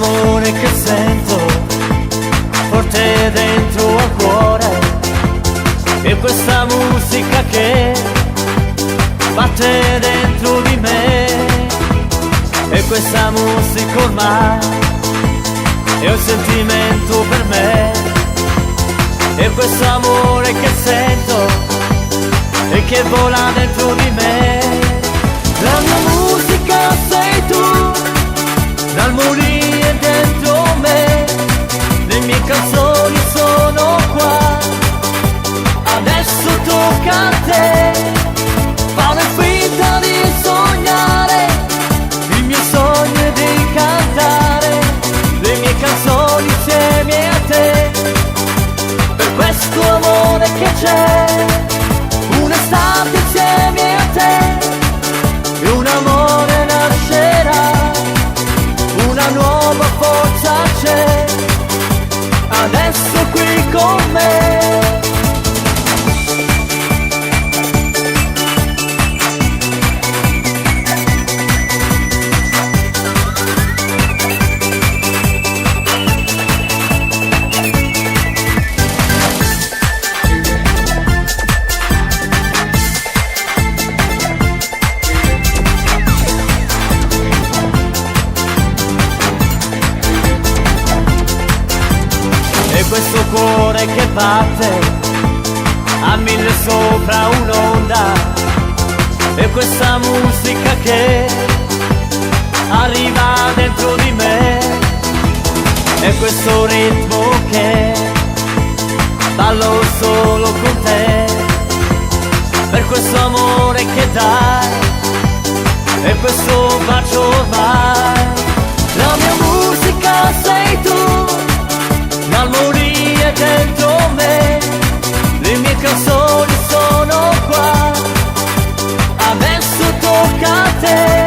amore che sento forte dentro al cuore, e questa musica che batte dentro di me, e questa musica ormai è un sentimento per me, e questo amore che sento e che vola dentro di me. La mia musica sei tu, l'armonia dentro me, le mie canzoni sono qua, adesso tocca a te, fare finta di sognare, il mio sogno è di cantare, le mie canzoni insieme a te, per questo amore che c'è, un'estate insieme a te, e un amore nascerà, una nuova forza c'è, adesso qui con me. Questo cuore che batte a mille sopra un'onda, e questa musica che arriva dentro di me, e questo ritmo che ballo solo con te, per questo amore che dai, e questo bacio ormai. La mia musica sei tu, l'armonia dentro me, le mie canzoni sono qua, adesso tocca a te,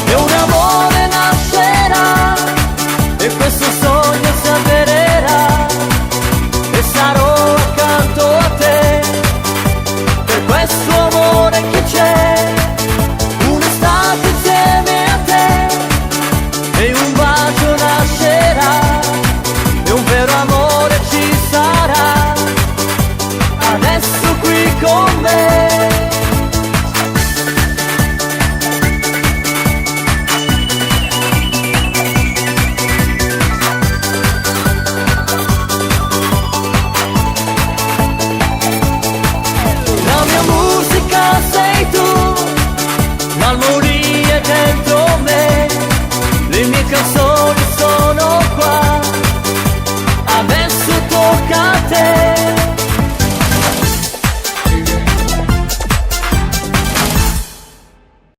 e un amore nascerà, e questo sogno si avvererà, e sarò accanto a te, per questo amore che c'è, un'estate insieme a te, e un bacio nascerà, un vero amore ci sarà, adesso qui con me. La mia musica sei tu, l'armonia è dentro me, le mie canzoni sono qua, adesso tocca a te.